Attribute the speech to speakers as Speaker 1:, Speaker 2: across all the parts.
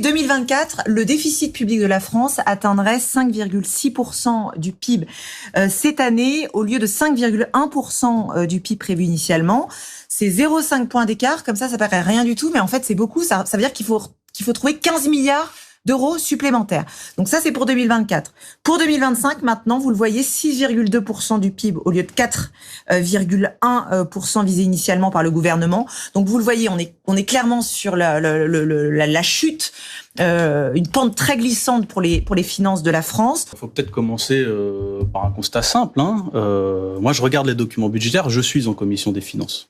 Speaker 1: 2024, le déficit public de la France atteindrait 5,6% du PIB cette année, au lieu de 5,1% du PIB prévu initialement. C'est 0,5 point d'écart, comme ça paraît rien du tout, mais en fait c'est beaucoup. Ça veut dire qu'il faut trouver 15 milliards d'euros supplémentaires. Donc ça, c'est pour 2024. Pour 2025, maintenant, vous le voyez, 6,2% du PIB au lieu de 4,1% visé initialement par le gouvernement. Donc vous le voyez, on est clairement sur la chute, une pente très glissante pour les finances de la France.
Speaker 2: Il faut peut-être commencer par un constat simple. Moi, je regarde les documents budgétaires, je suis en commission des finances.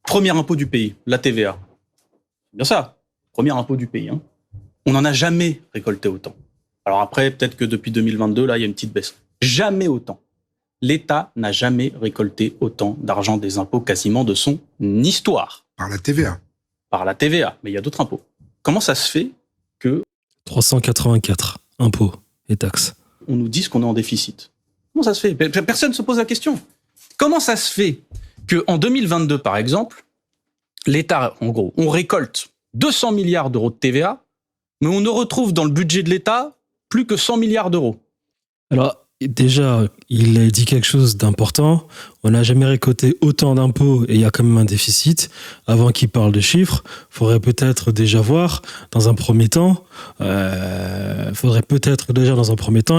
Speaker 2: Premier impôt du pays, la TVA. C'est bien ça, premier impôt du pays. On n'en a jamais récolté autant. Alors après, peut-être que depuis 2022, là, il y a une petite baisse. Jamais autant. L'État n'a jamais récolté autant d'argent des impôts quasiment de son histoire.
Speaker 3: Par la TVA.
Speaker 2: Par la TVA, mais il y a d'autres impôts. Comment ça se fait que...
Speaker 4: 384 impôts et taxes.
Speaker 2: On nous dise qu'on est en déficit. Comment ça se fait? Personne ne se pose la question. Comment ça se fait qu'en 2022, par exemple, l'État, en gros, on récolte 200 milliards d'euros de TVA, mais on ne retrouve dans le budget de l'État plus que 100 milliards d'euros.
Speaker 4: Alors, déjà, il a dit quelque chose d'important. On n'a jamais récolté autant d'impôts et il y a quand même un déficit. Avant qu'il parle de chiffres, il faudrait peut-être déjà dans un premier temps,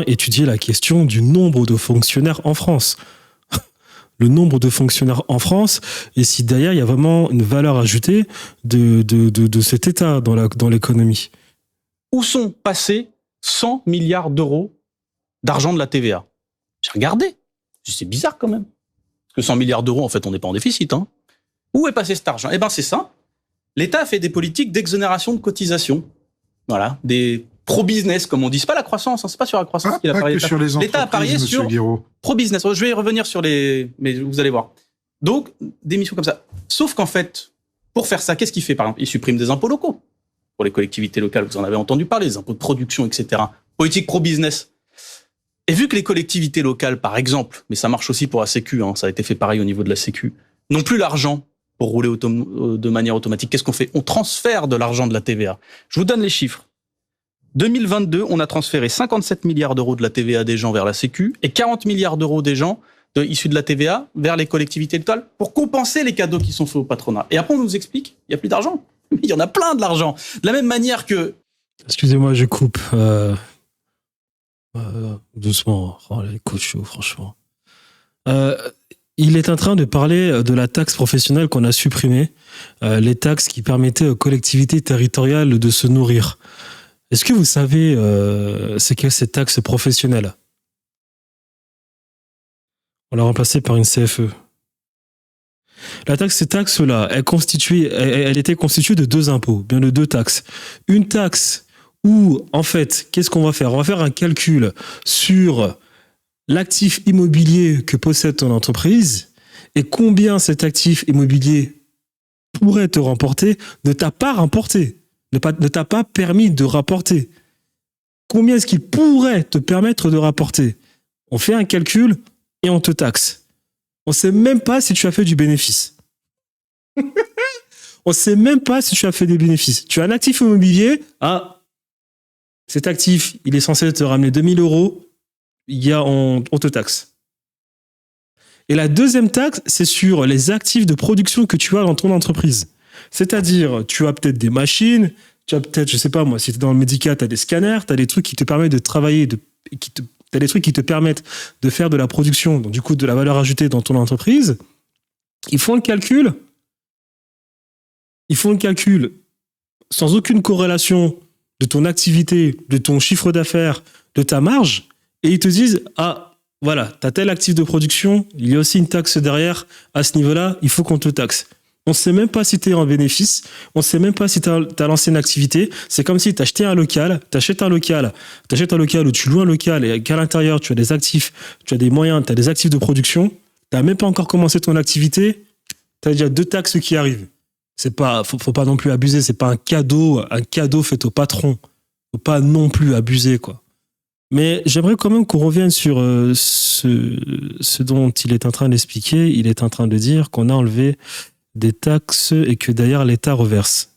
Speaker 4: étudier la question du nombre de fonctionnaires en France. Le nombre de fonctionnaires en France, et si derrière, il y a vraiment une valeur ajoutée de cet État dans l'économie.
Speaker 2: Où sont passés 100 milliards d'euros d'argent de la TVA? J'ai regardé. C'est bizarre quand même. Parce que 100 milliards d'euros, en fait, on n'est pas en déficit. Où est passé cet argent? Eh bien, c'est ça. L'État a fait des politiques d'exonération de cotisation. Voilà. Des pro-business, comme on dit. C'est pas la croissance, c'est pas sur la croissance qu'il a parié.
Speaker 3: Sur les
Speaker 2: L'État a parié sur pro-business. Je vais y revenir sur mais vous allez voir. Donc, des missions comme ça. Sauf qu'en fait, pour faire ça, qu'est-ce qu'il fait? Par exemple, il supprime des impôts locaux. Pour les collectivités locales, vous en avez entendu parler, les impôts de production, etc. Politique pro-business. Et vu que les collectivités locales, par exemple, mais ça marche aussi pour la Sécu, ça a été fait pareil au niveau de la Sécu, n'ont plus l'argent pour rouler de manière automatique, qu'est-ce qu'on fait? On transfère de l'argent de la TVA. Je vous donne les chiffres. 2022, on a transféré 57 milliards d'euros de la TVA des gens vers la Sécu et 40 milliards d'euros des gens issus de la TVA vers les collectivités locales pour compenser les cadeaux qui sont faits au patronat. Et après, on nous explique, il n'y a plus d'argent. Il y en a plein de l'argent. De la même manière que...
Speaker 4: Excusez-moi, je coupe. Doucement. Oh, les coups chauds, franchement. Il est en train de parler de la taxe professionnelle qu'on a supprimée, les taxes qui permettaient aux collectivités territoriales de se nourrir. Est-ce que vous savez c'est quelle cette taxe professionnelle? On l'a remplacée par une CFE. Cette taxe-là, elle était constituée de deux impôts, bien de deux taxes. Une taxe où, en fait, qu'est-ce qu'on va faire? On va faire un calcul sur l'actif immobilier que possède ton entreprise et combien cet actif immobilier pourrait te rapporter, ne t'a pas rapporté, ne t'a pas permis de rapporter. Combien est-ce qu'il pourrait te permettre de rapporter? On fait un calcul et on te taxe. On ne sait même pas si tu as fait du bénéfice. On ne sait même pas si tu as fait des bénéfices. Tu as un actif immobilier. Cet actif, il est censé te ramener 2000 euros. On te taxe. Et la deuxième taxe, c'est sur les actifs de production que tu as dans ton entreprise. C'est-à-dire, tu as peut-être des machines, tu as peut-être, je sais pas moi, si tu es dans le médical, tu as des scanners, tu as des trucs qui te permettent de travailler, t'as des trucs qui te permettent de faire de la production, donc du coup de la valeur ajoutée dans ton entreprise. Ils font le calcul sans aucune corrélation de ton activité, de ton chiffre d'affaires, de ta marge, et ils te disent, voilà, tu as tel actif de production, il y a aussi une taxe derrière, à ce niveau-là, il faut qu'on te taxe. On ne sait même pas si tu es en bénéfice, on ne sait même pas si tu as lancé une activité. C'est comme si tu achètes un local où tu loues un local et qu'à l'intérieur, tu as des actifs, tu as des moyens, tu as des actifs de production, tu n'as même pas encore commencé ton activité, tu as déjà deux taxes qui arrivent. Faut pas non plus abuser, c'est pas un cadeau fait au patron. Faut pas non plus abuser, quoi. Mais j'aimerais quand même qu'on revienne sur ce dont il est en train d'expliquer. Il est en train de dire qu'on a enlevé des taxes et que d'ailleurs l'État reverse.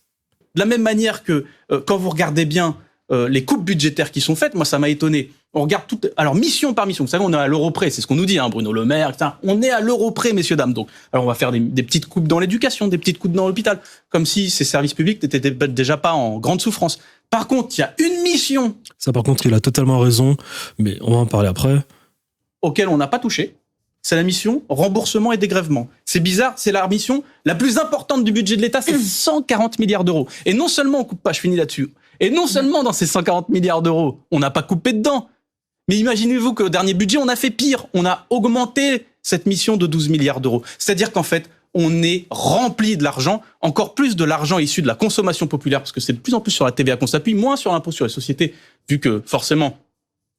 Speaker 2: De la même manière que quand vous regardez bien les coupes budgétaires qui sont faites, moi ça m'a étonné. On regarde alors mission par mission. Vous savez, on est à l'euro près, c'est ce qu'on nous dit, Bruno Le Maire, etc. On est à l'euro près, messieurs dames. Donc, alors on va faire des petites coupes dans l'éducation, des petites coupes dans l'hôpital, comme si ces services publics n'étaient déjà pas en grande souffrance. Par contre, il y a une mission.
Speaker 4: Ça, par contre, il a totalement raison, mais on va en parler après.
Speaker 2: Auquel on n'a pas touché. C'est la mission remboursement et dégrèvement. C'est bizarre, c'est la mission la plus importante du budget de l'État, c'est 140 milliards d'euros. Et non seulement on coupe pas, je finis là-dessus. Et non seulement dans ces 140 milliards d'euros, on n'a pas coupé dedans. Mais imaginez-vous qu'au dernier budget, on a fait pire. On a augmenté cette mission de 12 milliards d'euros. C'est-à-dire qu'en fait, on est rempli de l'argent, encore plus de l'argent issu de la consommation populaire, parce que c'est de plus en plus sur la TVA qu'on s'appuie, moins sur l'impôt sur les sociétés, vu que forcément,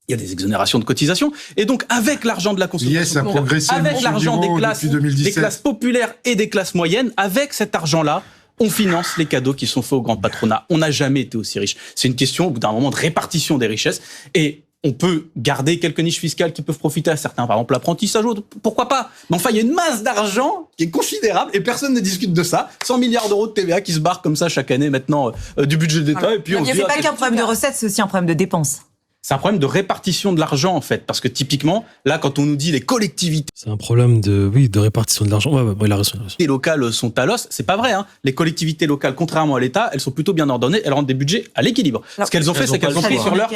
Speaker 2: il y a des exonérations de cotisations. Et donc, avec l'argent de la consommation populaire, avec l'argent des classes populaires et des classes moyennes, avec cet argent-là, on finance les cadeaux qui sont faits au grand patronat. On n'a jamais été aussi riche. C'est une question, au bout d'un moment, de répartition des richesses. Et on peut garder quelques niches fiscales qui peuvent profiter à certains, par exemple l'apprentissage, pourquoi pas. Mais enfin, il y a une masse d'argent qui est considérable et personne ne discute de ça. 100 milliards d'euros de TVA qui se barrent comme ça chaque année maintenant du budget de l'État.
Speaker 1: Voilà.
Speaker 2: Et puis on se dit,
Speaker 1: c'est pas qu'un problème de recettes, c'est aussi un problème de dépenses.
Speaker 2: C'est un problème de répartition de l'argent, en fait. Parce que typiquement, là, quand on nous dit les collectivités...
Speaker 4: C'est un problème de répartition de l'argent. Ouais, il a raison.
Speaker 2: Les locales sont à l'os, c'est pas vrai. Les collectivités locales, contrairement à l'État, elles sont plutôt bien ordonnées, elles rendent des budgets à l'équilibre. Ce qu'elles ont fait, c'est qu'elles ont pris sur leur...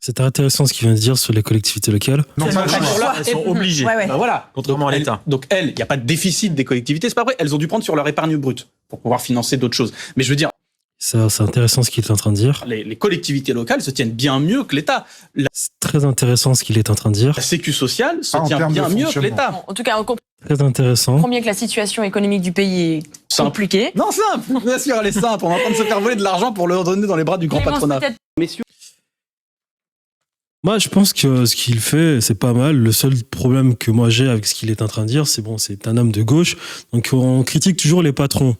Speaker 4: C'est intéressant ce qu'il vient de dire sur les collectivités locales.
Speaker 3: Non, pas le choix. Elles sont obligées.
Speaker 2: Voilà.
Speaker 3: Contrairement à l'État.
Speaker 2: Donc il n'y a pas de déficit des collectivités, c'est pas vrai. Elles ont dû prendre sur leur épargne brute pour pouvoir financer d'autres choses. Mais je veux dire...
Speaker 4: Ça, c'est intéressant ce qu'il est en train de dire.
Speaker 2: Les collectivités locales se tiennent bien mieux que l'État.
Speaker 4: C'est très intéressant ce qu'il est en train de dire.
Speaker 2: La sécu sociale se tient bien mieux que l'État.
Speaker 5: En tout cas, on comprend
Speaker 4: Très intéressant.
Speaker 5: bien que la situation économique du pays est compliquée.
Speaker 2: Non, simple. Bien sûr, elle est simple. On est en train de se faire voler de l'argent pour le redonner dans les bras du grand patronat. Messieurs.
Speaker 4: Moi, je pense que ce qu'il fait, c'est pas mal. Le seul problème que moi j'ai avec ce qu'il est en train de dire, c'est un homme de gauche. Donc, on critique toujours les patrons.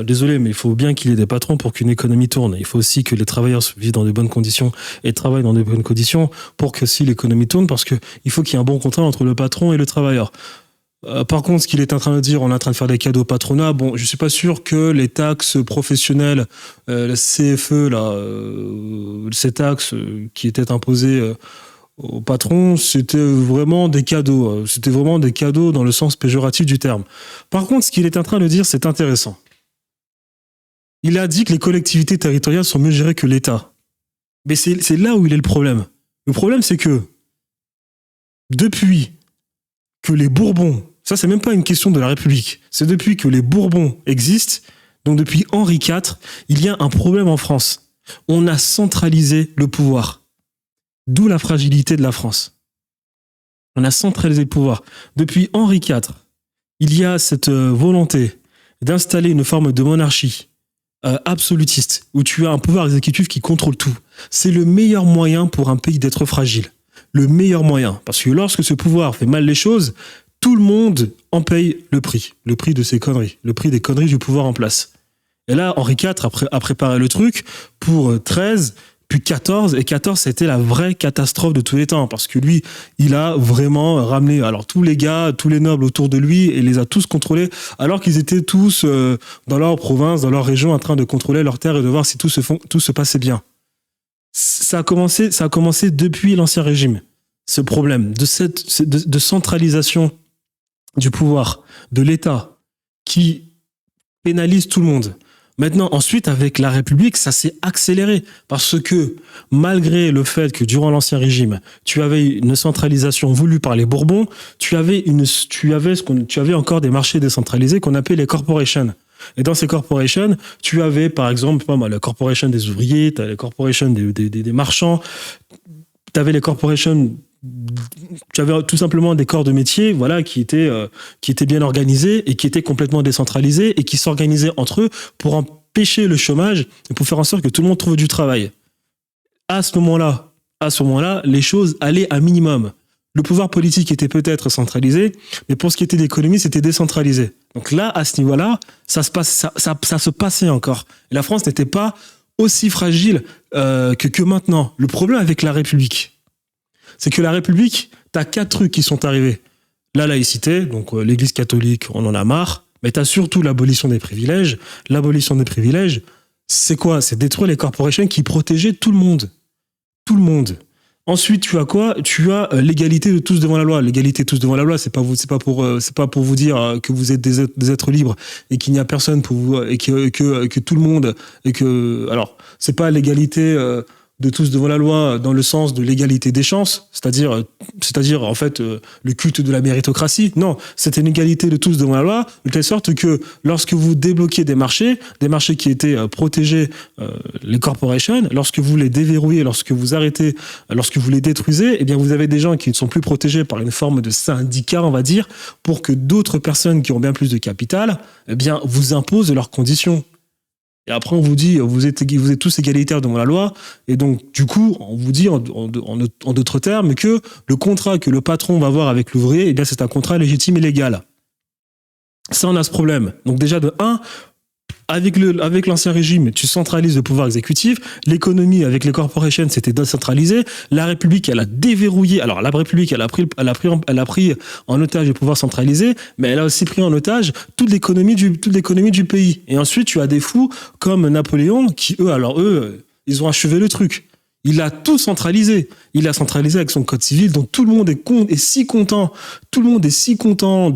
Speaker 4: Désolé, mais il faut bien qu'il y ait des patrons pour qu'une économie tourne. Il faut aussi que les travailleurs vivent dans de bonnes conditions et travaillent dans de bonnes conditions pour que si l'économie tourne, parce que il faut qu'il y ait un bon contrat entre le patron et le travailleur. Par contre, ce qu'il est en train de dire, on est en train de faire des cadeaux au patronat. Bon, je suis pas sûr que les taxes professionnelles, la CFE, ces taxes qui étaient imposées aux patrons, c'était vraiment des cadeaux. C'était vraiment des cadeaux dans le sens péjoratif du terme. Par contre, ce qu'il est en train de dire, c'est intéressant. Il a dit que les collectivités territoriales sont mieux gérées que l'État. Mais c'est là où il est le problème. Le problème, c'est que depuis que les Bourbons, ça c'est même pas une question de la République, c'est depuis que les Bourbons existent, donc depuis Henri IV, il y a un problème en France. On a centralisé le pouvoir. D'où la fragilité de la France. On a centralisé le pouvoir. Depuis Henri IV, il y a cette volonté d'installer une forme de monarchie absolutiste, où tu as un pouvoir exécutif qui contrôle tout. C'est le meilleur moyen pour un pays d'être fragile. Le meilleur moyen. Parce que lorsque ce pouvoir fait mal les choses, tout le monde en paye le prix. Le prix de ses conneries. Le prix des conneries du pouvoir en place. Et là, Henri IV a préparé le truc pour 13, puis 14. Et 14, c'était la vraie catastrophe de tous les temps. Parce que lui, il a vraiment ramené tous les gars, tous les nobles autour de lui, et les a tous contrôlés, alors qu'ils étaient tous dans leur province, dans leur région, en train de contrôler leurs terres et de voir si tout se passait bien. Ça a commencé depuis l'Ancien Régime. Ce problème de centralisation du pouvoir, de l'État, qui pénalise tout le monde. Maintenant, ensuite, avec la République, ça s'est accéléré. Parce que, malgré le fait que durant l'Ancien Régime, tu avais une centralisation voulue par les Bourbons, tu avais encore des marchés décentralisés qu'on appelait les corporations. Et dans ces corporations, tu avais, par exemple, la corporation des ouvriers, tu as les corporations des marchands, tu avais les corporations, tu avais tout simplement des corps de métier, qui étaient bien organisés et qui étaient complètement décentralisés et qui s'organisaient entre eux pour empêcher le chômage et pour faire en sorte que tout le monde trouve du travail. À ce moment-là, les choses allaient à minimum. Le pouvoir politique était peut-être centralisé, mais pour ce qui était de l'économie, c'était décentralisé. Donc là, à ce niveau-là, ça se passait encore. Et la France n'était pas aussi fragile que maintenant. Le problème avec la République, c'est que la République, t'as 4 trucs qui sont arrivés. La laïcité, donc l'Église catholique, on en a marre, mais t'as surtout l'abolition des privilèges. L'abolition des privilèges, c'est quoi? C'est détruire les corporations qui protégeaient tout le monde. Tout le monde. Ensuite, tu as quoi? Tu as l'égalité de tous devant la loi. L'égalité de tous devant la loi, c'est pas pour vous dire que vous êtes des êtres libres et qu'il n'y a personne pour vous et que tout le monde alors c'est pas l'égalité de tous devant la loi dans le sens de l'égalité des chances, c'est-à-dire en fait le culte de la méritocratie. Non, c'est une égalité de tous devant la loi, de telle sorte que lorsque vous débloquez des marchés qui étaient protégés, les corporations, lorsque vous les déverrouillez, lorsque vous arrêtez, lorsque vous les détruisez, eh bien vous avez des gens qui ne sont plus protégés par une forme de syndicat, on va dire, pour que d'autres personnes qui ont bien plus de capital, eh bien vous imposent leurs conditions. Et après, on vous dit, vous êtes tous égalitaires devant la loi. Et donc, du coup, on vous dit, en d'autres termes, que le contrat que le patron va avoir avec l'ouvrier, eh bien, c'est un contrat légitime et légal. Ça, on a ce problème. Donc, déjà, de 1, avec l'ancien régime, tu centralises le pouvoir exécutif. L'économie, avec les corporations, c'était décentralisé. La République, elle a déverrouillé. Alors, la République, elle a pris en otage le pouvoir centralisé, mais elle a aussi pris en otage toute l'économie du pays. Et ensuite, tu as des fous comme Napoléon qui, eux, ils ont achevé le truc. Il a tout centralisé. Il a centralisé avec son code civil, donc tout le monde est si content. Tout le monde est si content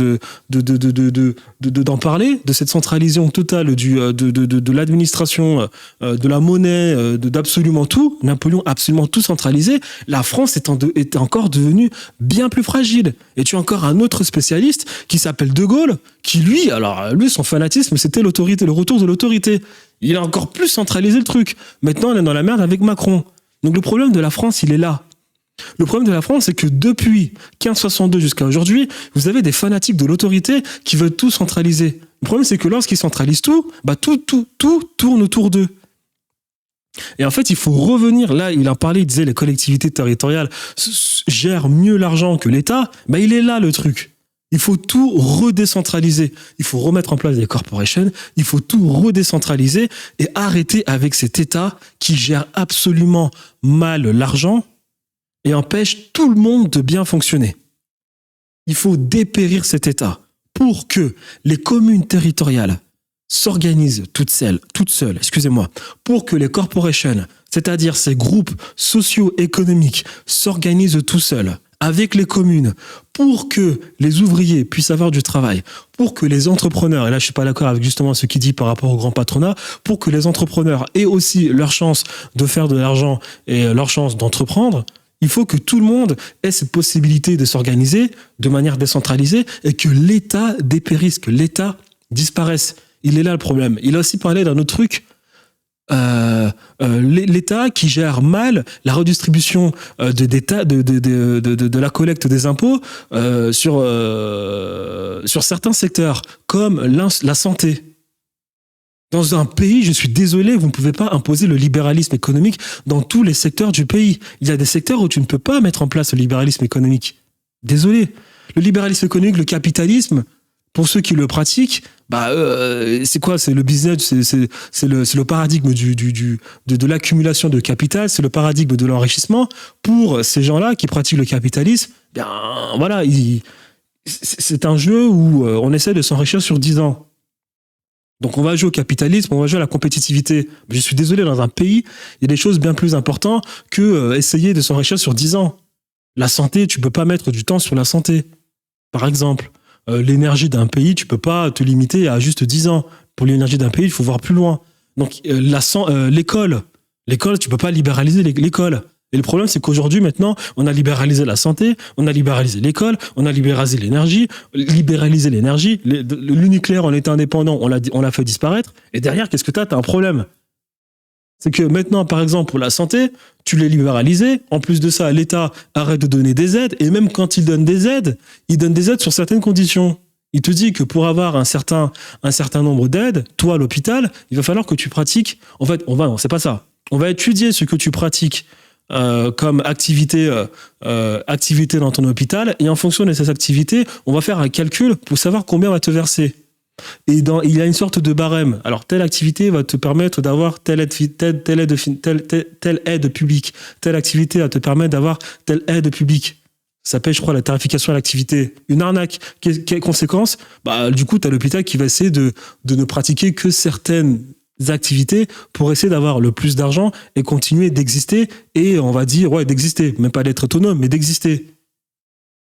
Speaker 4: d'en parler, de cette centralisation totale de l'administration, de la monnaie, d'absolument tout. Napoléon a absolument tout centralisé. La France est encore devenue bien plus fragile. Et tu as encore un autre spécialiste qui s'appelle De Gaulle, qui lui, son fanatisme, c'était l'autorité, le retour de l'autorité. Il a encore plus centralisé le truc. Maintenant, on est dans la merde avec Macron. Donc le problème de la France, il est là. Le problème de la France, c'est que depuis 1562 jusqu'à aujourd'hui, vous avez des fanatiques de l'autorité qui veulent tout centraliser. Le problème, c'est que lorsqu'ils centralisent tout, tout tourne autour d'eux. Et en fait, il faut revenir. Là, il en parlait, il disait les collectivités territoriales gèrent mieux l'argent que l'État. Il est là le truc. Il faut tout redécentraliser. Il faut remettre en place des corporations. Il faut tout redécentraliser et arrêter avec cet État qui gère absolument mal l'argent et empêche tout le monde de bien fonctionner. Il faut dépérir cet État pour que les communes territoriales s'organisent toutes seules, pour que les corporations, c'est-à-dire ces groupes socio-économiques, s'organisent tout seuls avec les communes, pour que les ouvriers puissent avoir du travail, pour que les entrepreneurs, et là je suis pas d'accord avec justement ce qu'il dit par rapport au grand patronat, pour que les entrepreneurs aient aussi leur chance de faire de l'argent et leur chance d'entreprendre, il faut que tout le monde ait cette possibilité de s'organiser de manière décentralisée et que l'État dépérisse, que l'État disparaisse. Il est là le problème. Il a aussi parlé d'un autre truc, l'État qui gère mal la redistribution de la collecte des impôts sur certains secteurs, comme la santé. Dans un pays, je suis désolé, vous ne pouvez pas imposer le libéralisme économique dans tous les secteurs du pays. Il y a des secteurs où tu ne peux pas mettre en place le libéralisme économique. Désolé. Le libéralisme économique, le capitalisme, pour ceux qui le pratiquent, c'est quoi? C'est le business, c'est le paradigme de l'accumulation de capital, c'est le paradigme de l'enrichissement. Pour ces gens-là qui pratiquent le capitalisme, c'est un jeu où on essaie de s'enrichir sur 10 ans. Donc on va jouer au capitalisme, on va jouer à la compétitivité. Je suis désolé, dans un pays, il y a des choses bien plus importantes que essayer de s'enrichir sur 10 ans. La santé, tu peux pas mettre du temps sur la santé. Par exemple, l'énergie d'un pays, tu peux pas te limiter à juste 10 ans. Pour l'énergie d'un pays, il faut voir plus loin. Donc l'école, tu peux pas libéraliser l'école. Et le problème, c'est qu'aujourd'hui, maintenant, on a libéralisé la santé, on a libéralisé l'école, on a libéralisé l'énergie. Le nucléaire, en étant indépendant, on l'a fait disparaître. Et derrière, qu'est-ce que t'as? T'as un problème. C'est que maintenant, par exemple, pour la santé, tu l'as libéralisé. En plus de ça, l'État arrête de donner des aides. Et même quand il donne des aides sur certaines conditions. Il te dit que pour avoir un certain nombre d'aides, toi, à l'hôpital, il va falloir que tu pratiques. En fait, c'est pas ça. On va étudier ce que tu pratiques comme activité dans ton hôpital, et en fonction de ces activités, on va faire un calcul pour savoir combien on va te verser. Et il y a une sorte de barème. Alors, telle activité va te permettre d'avoir telle aide publique. Telle activité va te permettre d'avoir telle aide publique. Ça s'appelle, je crois, la tarification à l'activité. Une arnaque. Quelle conséquence? Du coup, tu as l'hôpital qui va essayer de ne pratiquer que certaines activités pour essayer d'avoir le plus d'argent et continuer d'exister et on va dire, d'exister, même pas d'être autonome, mais d'exister.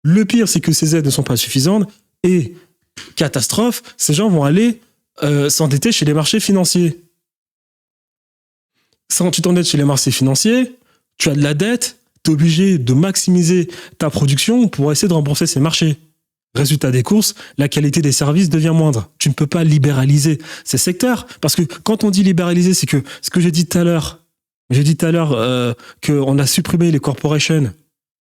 Speaker 4: Le pire, c'est que ces aides ne sont pas suffisantes et, catastrophe, ces gens vont aller s'endetter chez les marchés financiers. Quand tu t'endettes chez les marchés financiers, tu as de la dette, tu es obligé de maximiser ta production pour essayer de rembourser ces marchés. Résultat des courses, la qualité des services devient moindre. Tu ne peux pas libéraliser ces secteurs. Parce que quand on dit libéraliser, c'est que ce que j'ai dit tout à l'heure, qu'on a supprimé les corporations,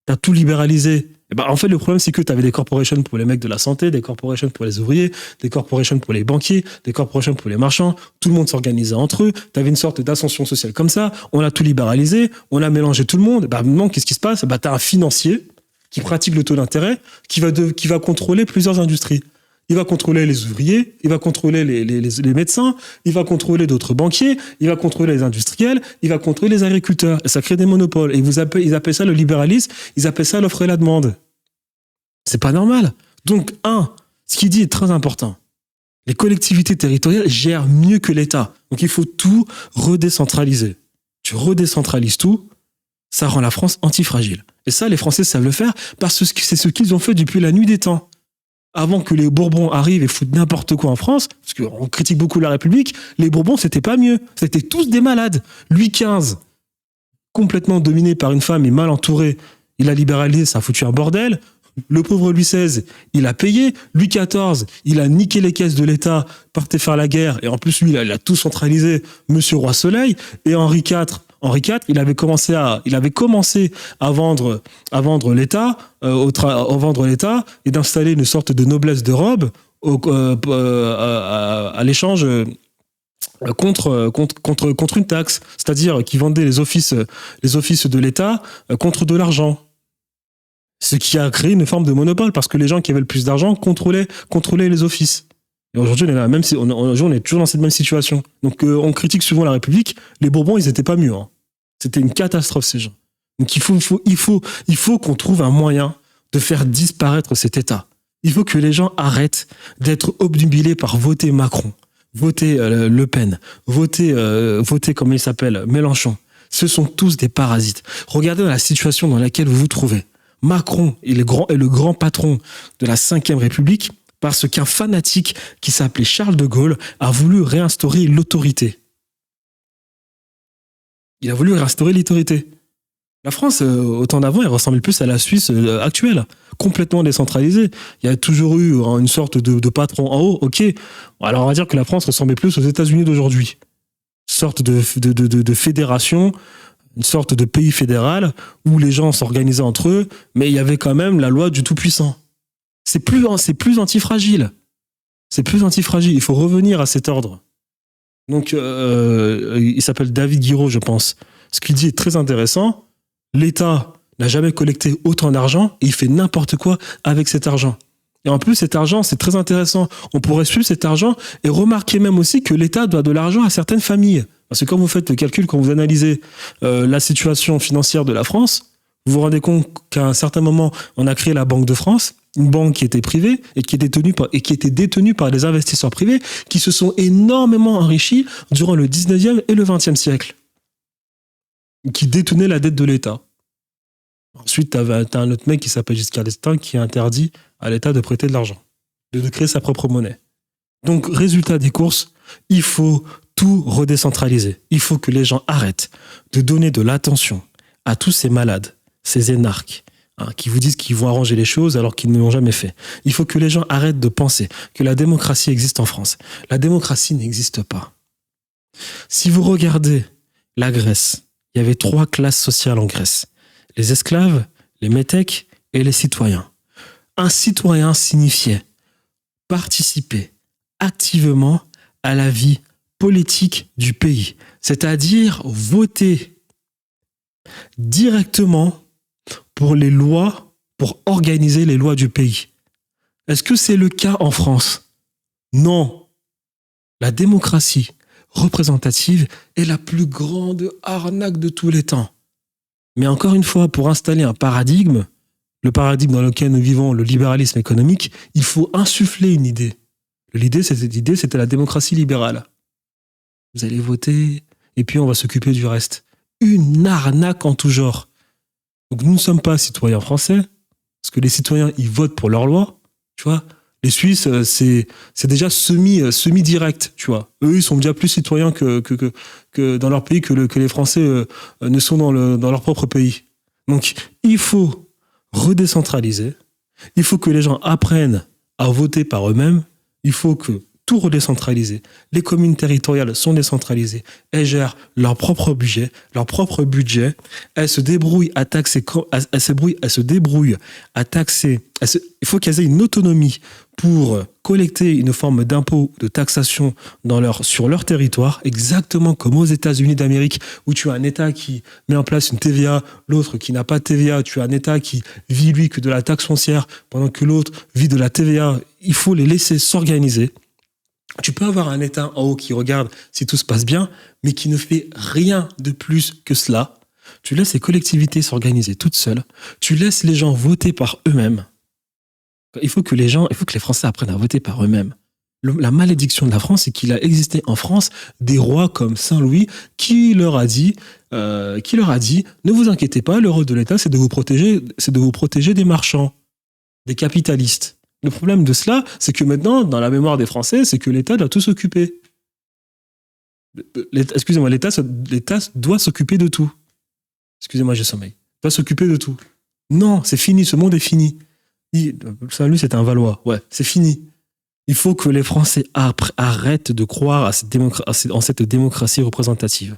Speaker 4: tu as tout libéralisé. Et en fait, le problème, c'est que tu avais des corporations pour les mecs de la santé, des corporations pour les ouvriers, des corporations pour les banquiers, des corporations pour les marchands. Tout le monde s'organisait entre eux. Tu avais une sorte d'ascension sociale comme ça. On a tout libéralisé. On a mélangé tout le monde. Maintenant, qu'est-ce qui se passe? Tu as un financier qui pratique le taux d'intérêt, qui va contrôler plusieurs industries. Il va contrôler les ouvriers, il va contrôler les médecins, il va contrôler d'autres banquiers, il va contrôler les industriels, il va contrôler les agriculteurs. Et ça crée des monopoles. Et ils appellent ça le libéralisme, ils appellent ça l'offre et la demande. C'est pas normal. Donc, ce qu'il dit est très important. Les collectivités territoriales gèrent mieux que l'État. Donc, il faut tout redécentraliser. Tu redécentralises tout, ça rend la France antifragile. Et ça, les Français savent le faire parce que c'est ce qu'ils ont fait depuis la nuit des temps. Avant que les Bourbons arrivent et foutent n'importe quoi en France, parce qu'on critique beaucoup la République, les Bourbons, c'était pas mieux. C'était tous des malades. Louis XV, complètement dominé par une femme et mal entouré, il a libéralisé, ça a foutu un bordel. Le pauvre Louis XVI, il a payé. Louis XIV, il a niqué les caisses de l'État, partait faire la guerre. Et en plus, lui, il a tout centralisé, Monsieur Roi Soleil. Et Henri IV, il avait commencé à vendre l'État, vendre l'État et d'installer une sorte de noblesse de robe à l'échange contre une taxe, c'est-à-dire qu'il vendait les offices de l'État contre de l'argent. Ce qui a créé une forme de monopole parce que les gens qui avaient le plus d'argent contrôlaient les offices. Et aujourd'hui, on est toujours dans cette même situation. Donc, on critique souvent la République. Les Bourbons, ils étaient pas mieux. C'était une catastrophe, ces gens. Donc, il faut qu'on trouve un moyen de faire disparaître cet État. Il faut que les gens arrêtent d'être obnubilés par voter Macron, voter Le Pen, voter comment il s'appelle, Mélenchon. Ce sont tous des parasites. Regardez la situation dans laquelle vous vous trouvez. Macron est le grand patron de la Ve République parce qu'un fanatique qui s'appelait Charles de Gaulle a voulu réinstaurer l'autorité. Il a voulu réinstaurer l'autorité. La France, au temps d'avant, elle ressemblait plus à la Suisse actuelle, complètement décentralisée. Il y a toujours eu une sorte de patron en haut. Ok, alors on va dire que la France ressemblait plus aux États-Unis d'aujourd'hui. Une sorte de fédération, une sorte de pays fédéral où les gens s'organisaient entre eux, mais il y avait quand même la loi du tout-puissant. C'est plus antifragile. C'est plus antifragile. Il faut revenir à cet ordre. Donc, il s'appelle David Guiraud, je pense. Ce qu'il dit est très intéressant. L'État n'a jamais collecté autant d'argent et il fait n'importe quoi avec cet argent. Et en plus, cet argent, c'est très intéressant. On pourrait suivre cet argent et remarquer même aussi que l'État doit de l'argent à certaines familles. Parce que quand vous faites le calcul, quand vous analysez la situation financière de la France, vous vous rendez compte qu'à un certain moment, on a créé la Banque de France, une banque qui était privée et qui était détenue par des investisseurs privés qui se sont énormément enrichis durant le 19e et le 20e siècle, qui détenaient la dette de l'État. Ensuite, t'as un autre mec qui s'appelle Giscard d'Estaing qui interdit à l'État de prêter de l'argent, de créer sa propre monnaie. Donc, résultat des courses, il faut tout redécentraliser. Il faut que les gens arrêtent de donner de l'attention à tous ces malades, ces énarques, qui vous disent qu'ils vont arranger les choses alors qu'ils ne l'ont jamais fait. Il faut que les gens arrêtent de penser que la démocratie existe en France. La démocratie n'existe pas. Si vous regardez la Grèce, il y avait 3 classes sociales en Grèce. Les esclaves, les métèques et les citoyens. Un citoyen signifiait participer activement à la vie politique du pays, c'est-à-dire voter directement pour les lois, pour organiser les lois du pays. Est-ce que c'est le cas en France? Non. La démocratie représentative est la plus grande arnaque de tous les temps. Mais encore une fois, pour installer un paradigme, le paradigme dans lequel nous vivons, le libéralisme économique, il faut insuffler une idée. L'idée, c'était la démocratie libérale. vous allez voter, et puis on va s'occuper du reste. Une arnaque en tout genre. Donc nous ne sommes pas citoyens français, parce que les citoyens, ils votent pour leur loi, tu vois. Les Suisses, c'est déjà semi-direct, tu vois. Eux, ils sont déjà plus citoyens que dans leur pays que les Français ne sont dans leur propre pays. Donc, il faut redécentraliser. Il faut que les gens apprennent à voter par eux-mêmes. Il faut que tout redécentraliser. Les communes territoriales sont décentralisées. Elles gèrent leur propre budget. Elles se débrouillent à taxer. Il faut qu'elles aient une autonomie pour collecter une forme d'impôt, de taxation sur leur territoire, exactement comme aux États-Unis d'Amérique, où tu as un État qui met en place une TVA, l'autre qui n'a pas de TVA. Tu as un État qui vit, lui, que de la taxe foncière, pendant que l'autre vit de la TVA. Il faut les laisser s'organiser. Tu peux avoir un État en haut qui regarde si tout se passe bien, mais qui ne fait rien de plus que cela. Tu laisses les collectivités s'organiser toutes seules. Tu laisses les gens voter par eux-mêmes. Il faut que les Français apprennent à voter par eux-mêmes. La malédiction de la France, c'est qu'il a existé en France des rois comme Saint-Louis qui leur a dit, ne vous inquiétez pas, le rôle de l'État, c'est de vous protéger des marchands, des capitalistes. Le problème de cela, c'est que maintenant, dans la mémoire des Français, c'est que l'État doit tout s'occuper. Excusez-moi, l'État doit s'occuper de tout. Excusez-moi, j'ai sommeil. Doit s'occuper de tout. Non, c'est fini, ce monde est fini. Saint-Louis, c'était un Valois. Ouais, c'est fini. Il faut que les Français arrêtent de croire en cette démocratie représentative.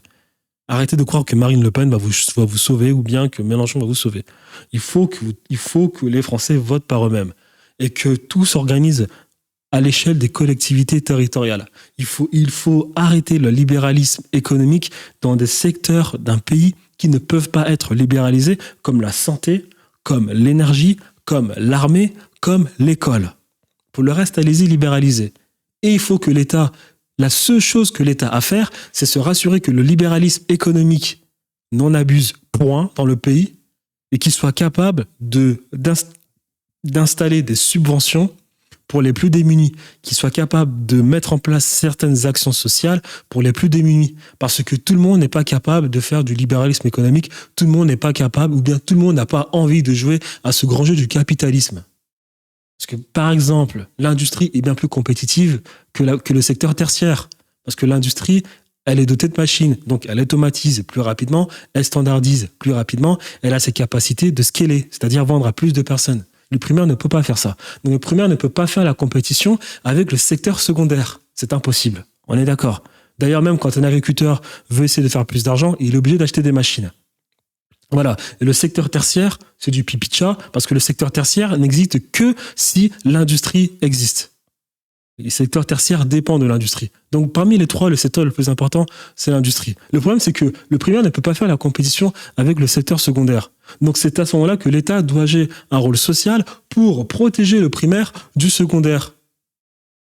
Speaker 4: Arrêtez de croire que Marine Le Pen va vous sauver ou bien que Mélenchon va vous sauver. Il faut que les Français votent par eux-mêmes et que tout s'organise à l'échelle des collectivités territoriales. Il faut arrêter le libéralisme économique dans des secteurs d'un pays qui ne peuvent pas être libéralisés, comme la santé, comme l'énergie, comme l'armée, comme l'école. Pour le reste, allez-y, libéraliser. Et il faut que l'État, la seule chose que l'État a à faire, c'est se rassurer que le libéralisme économique n'en abuse point dans le pays et qu'il soit capable d'installer des subventions pour les plus démunis, qu'il soit capable de mettre en place certaines actions sociales pour les plus démunis. Parce que tout le monde n'est pas capable de faire du libéralisme économique, tout le monde n'est pas capable, ou bien tout le monde n'a pas envie de jouer à ce grand jeu du capitalisme. Parce que, par exemple, l'industrie est bien plus compétitive que le secteur tertiaire. Parce que l'industrie, elle est dotée de machines, donc elle automatise plus rapidement, elle standardise plus rapidement, elle a ses capacités de scaler, c'est-à-dire vendre à plus de personnes. Le primaire ne peut pas faire ça. Donc le primaire ne peut pas faire la compétition avec le secteur secondaire. C'est impossible. On est d'accord. D'ailleurs, même quand un agriculteur veut essayer de faire plus d'argent, il est obligé d'acheter des machines. Voilà. Et le secteur tertiaire, c'est du pipi de chat, parce que le secteur tertiaire n'existe que si l'industrie existe. Le secteur tertiaire dépend de l'industrie. Donc, parmi les trois, le secteur le plus important, c'est l'industrie. Le problème, c'est que le primaire ne peut pas faire la compétition avec le secteur secondaire. Donc, c'est à ce moment-là que l'État doit jouer un rôle social pour protéger le primaire du secondaire.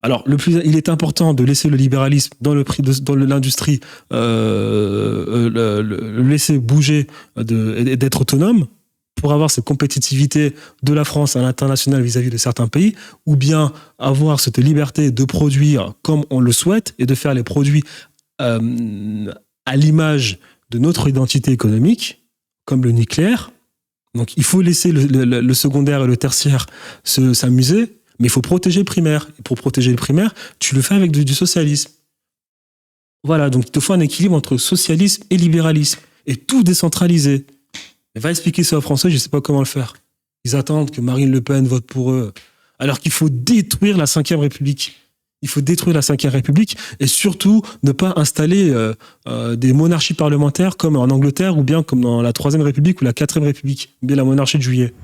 Speaker 4: Alors, il est important de laisser le libéralisme dans l'industrie, le laisser bouger et d'être autonome, pour avoir cette compétitivité de la France à l'international vis-à-vis de certains pays, ou bien avoir cette liberté de produire comme on le souhaite et de faire les produits à l'image de notre identité économique, comme le nucléaire. Donc il faut laisser le secondaire et le tertiaire s'amuser, mais il faut protéger le primaire. Et pour protéger le primaire, tu le fais avec du socialisme. Voilà, donc il te faut un équilibre entre socialisme et libéralisme, et tout décentraliser. Va expliquer ça aux Français, je ne sais pas comment le faire. Ils attendent que Marine Le Pen vote pour eux. Alors qu'il faut détruire la Ve République. Il faut détruire la Ve République et surtout ne pas installer des monarchies parlementaires comme en Angleterre ou bien comme dans la Troisième République ou la Quatrième République, ou bien la monarchie de Juillet.